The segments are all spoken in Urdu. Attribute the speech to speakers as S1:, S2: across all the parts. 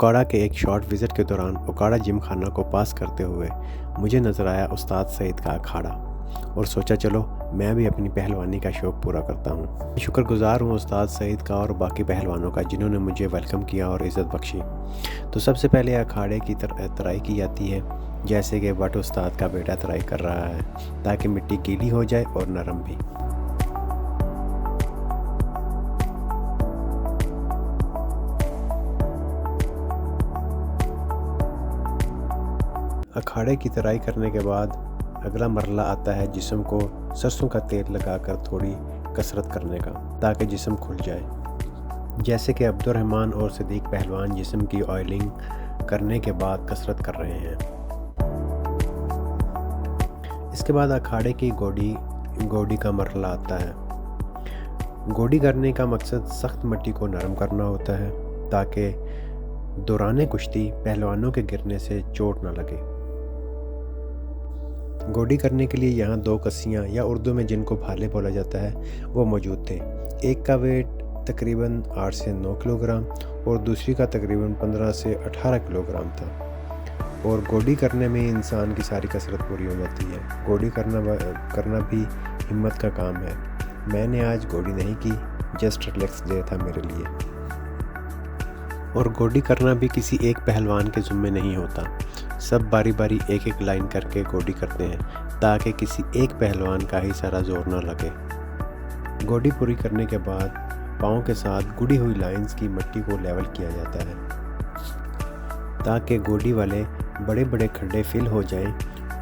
S1: اوکاڑا کے ایک شارٹ وزٹ کے دوران اوکاڑا جم خانہ کو پاس کرتے ہوئے مجھے نظر آیا استاد سعید کا اکھاڑا اور سوچا چلو میں بھی اپنی پہلوانی کا شوق پورا کرتا ہوں۔ شکر گزار ہوں استاد سعید کا اور باقی پہلوانوں کا جنہوں نے مجھے ویلکم کیا اور عزت بخشی۔ تو سب سے پہلے اکھاڑے کی ترائی کی جاتی ہے، جیسے کہ بٹ استاد کا بیٹا ترائی کر رہا ہے تاکہ مٹی گیلی ہو جائے اور نرم بھی۔ اکھاڑے کی ترائی کرنے کے بعد اگلا مرحلہ آتا ہے جسم کو سرسوں کا تیل لگا کر تھوڑی کسرت کرنے کا تاکہ جسم کھل جائے، جیسے کہ عبد الرحمن اور صدیق پہلوان جسم کی آئلنگ کرنے کے بعد کسرت کر رہے ہیں۔ اس کے بعد اکھاڑے کی گوڈی کا مرحلہ آتا ہے۔ گوڈی کرنے کا مقصد سخت مٹی کو نرم کرنا ہوتا ہے تاکہ دوران کشتی پہلوانوں کے گرنے سے چوٹ نہ لگے۔ گوڈی کرنے کے لیے یہاں 2 کسیاں یا اردو میں جن کو بھالے بولا جاتا ہے وہ موجود تھے۔ ایک کا ویٹ تقریباً 8 سے 9 کلو گرام اور دوسری کا تقریباً 15 سے 18 کلو گرام تھا، اور گوڈی کرنے میں انسان کی ساری کسرت پوری ہو جاتی ہے۔ گوڈی کرنا بھی ہمت کا کام ہے۔ میں نے آج گوڈی نہیں کی، جسٹ ریلیکس ڈے تھا میرے لیے۔ اور گوڈی کرنا بھی کسی ایک پہلوان کے ذمے نہیں ہوتا، سب باری باری ایک ایک لائن کر کے گوڈی کرتے ہیں تاکہ کسی ایک پہلوان کا ہی سارا زور نہ لگے۔ گوڈی پوری کرنے کے بعد پاؤں کے ساتھ گڑی ہوئی لائنز کی مٹی کو لیول کیا جاتا ہے تاکہ گوڈی والے بڑے بڑے کھڈے فل ہو جائیں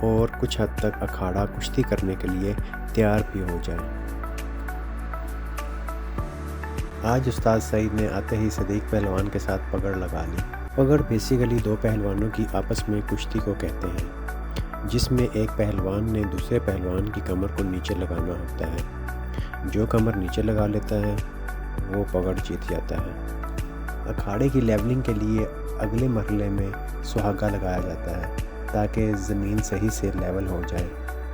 S1: اور کچھ حد تک اکھاڑا کشتی کرنے کے لیے تیار بھی ہو جائے۔ آج استاد سعید نے آتے ہی صدیق پہلوان کے ساتھ پگڑ لگا لی۔ پگڑ بیسیکلی 2 پہلوانوں کی آپس میں کشتی کو کہتے ہیں، جس میں ایک پہلوان نے دوسرے پہلوان کی کمر کو نیچے لگانا ہوتا ہے۔ جو کمر نیچے لگا لیتا ہے وہ پگڑ جیت جاتا ہے۔ اکھاڑے کی لیولنگ کے لیے اگلے مرحلے میں سہاگا لگایا جاتا ہے تاکہ زمین صحیح سے لیول ہو جائے۔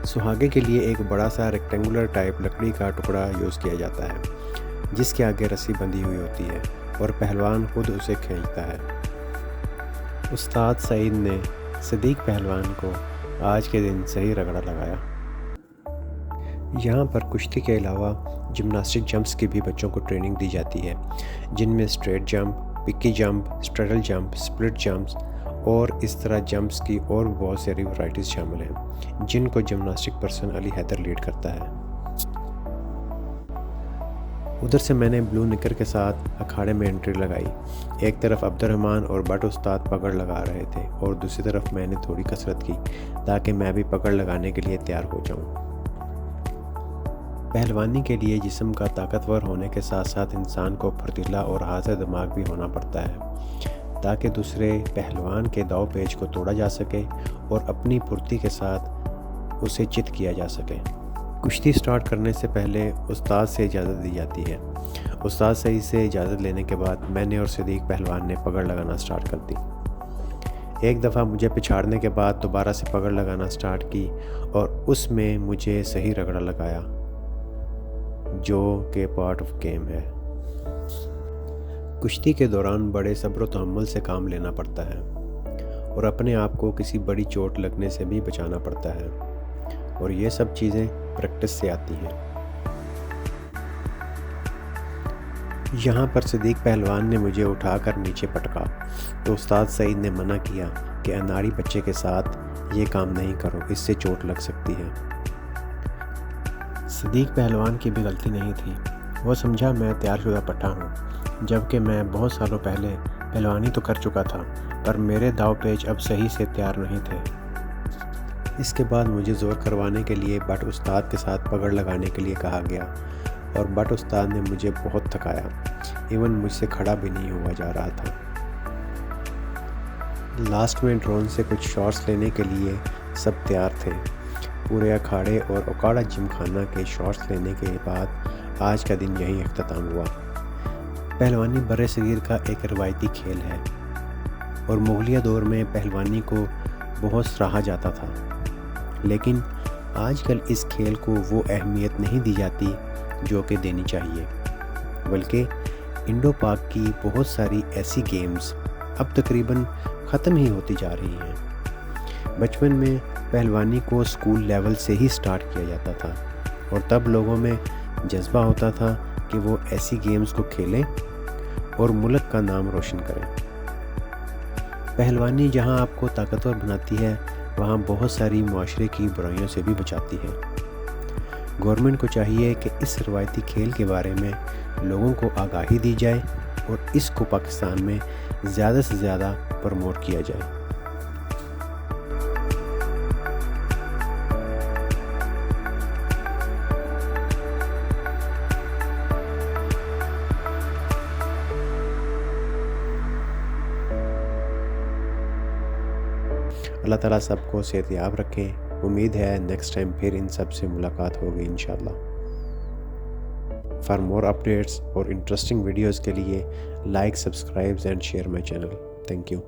S1: سہاگے کے لیے ایک بڑا سا ریکٹینگولر ٹائپ لکڑی کا ٹکڑا یوز کیا جاتا ہے جس کے آگے رسی بندھی ہوئی ہوتی ہے اور پہلوان خود اسے کھینچتا ہے۔ استاد سعید نے صدیق پہلوان کو آج کے دن صحیح رگڑا لگایا۔ یہاں پر کشتی کے علاوہ جمناسٹک جمپس کی بھی بچوں کو ٹریننگ دی جاتی ہے، جن میں اسٹریٹ جمپ، پکی جمپ، اسٹریڈل جمپ، سپلٹ جمپس اور اس طرح جمپس کی اور بہت ساری ورائٹیز شامل ہیں، جن کو جمناسٹک پرسن علی حیدر لیڈ کرتا ہے۔ ادھر سے میں نے بلو نکر کے ساتھ اکھاڑے میں انٹری لگائی۔ ایک طرف عبد الرحمن اور بٹ استاد پگڑ لگا رہے تھے اور دوسری طرف میں نے تھوڑی کسرت کی تاکہ میں بھی پگڑ لگانے کے لیے تیار ہو جاؤں۔ پہلوانی کے لیے جسم کا طاقتور ہونے کے ساتھ ساتھ انسان کو پھرتیلا اور حاضر دماغ بھی ہونا پڑتا ہے تاکہ دوسرے پہلوان کے داؤ پیچ کو توڑا جا سکے اور اپنی پھرتی کے ساتھ اسے چت کیا جا سکے۔ کشتی سٹارٹ کرنے سے پہلے استاد سے اجازت دی جاتی ہے۔ استاد صحیح سے اجازت لینے کے بعد میں نے اور صدیق پہلوان نے پگڑ لگانا سٹارٹ کر دی۔ ایک دفعہ مجھے پچھاڑنے کے بعد دوبارہ سے پگڑ لگانا سٹارٹ کی اور اس میں مجھے صحیح رگڑا لگایا، جو کہ پارٹ آف گیم ہے۔ کشتی کے دوران بڑے صبر و تحمل سے کام لینا پڑتا ہے اور اپنے آپ کو کسی بڑی چوٹ لگنے سے بھی بچانا پڑتا ہے، اور یہ سب چیزیں پریکٹس سے آتی ہیں۔ یہاں پر صدیق پہلوان نے مجھے اٹھا کر نیچے پٹکا تو استاد سعید نے منع کیا کہ اناڑی بچے کے ساتھ یہ کام نہیں کرو، اس سے چوٹ لگ سکتی ہے۔ صدیق پہلوان کی بھی غلطی نہیں تھی، وہ سمجھا میں تیار شدہ پٹھا ہوں، جبکہ میں بہت سالوں پہلے پہلوانی تو کر چکا تھا پر میرے داؤ پیچ اب صحیح سے تیار نہیں تھے۔ اس کے بعد مجھے زور کروانے کے لیے بٹ استاد کے ساتھ پگڑ لگانے کے لیے کہا گیا اور بٹ استاد نے مجھے بہت تھکایا، ایون مجھ سے کھڑا بھی نہیں ہوا جا رہا تھا۔ لاسٹ میں ڈرون سے کچھ شاٹس لینے کے لیے سب تیار تھے۔ پورے اکھاڑے اور اوکاڑا جم خانہ کے شاٹس لینے کے بعد آج کا دن یہی اختتام ہوا۔ پہلوانی برِ صغیر کا ایک روایتی کھیل ہے اور مغلیہ دور میں پہلوانی کو بہت سراہا جاتا تھا، لیکن آج کل اس کھیل کو وہ اہمیت نہیں دی جاتی جو کہ دینی چاہیے، بلکہ انڈو پاک کی بہت ساری ایسی گیمز اب تقریباً ختم ہی ہوتی جا رہی ہیں۔ بچپن میں پہلوانی کو اسکول لیول سے ہی سٹارٹ کیا جاتا تھا اور تب لوگوں میں جذبہ ہوتا تھا کہ وہ ایسی گیمز کو کھیلیں اور ملک کا نام روشن کریں۔ پہلوانی جہاں آپ کو طاقتور بناتی ہے، وہاں بہت ساری معاشرے کی برائیوں سے بھی بچاتی ہے۔ گورنمنٹ کو چاہیے کہ اس روایتی کھیل کے بارے میں لوگوں کو آگاہی دی جائے اور اس کو پاکستان میں زیادہ سے زیادہ پروموٹ کیا جائے۔ اللہ تعالیٰ سب کو صحت یاب رکھیں۔ امید ہے نیکسٹ ٹائم پھر ان سب سے ملاقات ہوگی انشاءاللہ۔ فار مور اپڈیٹس اور انٹرسٹنگ ویڈیوز کے لیے like, subscribe and share my channel. Thank you.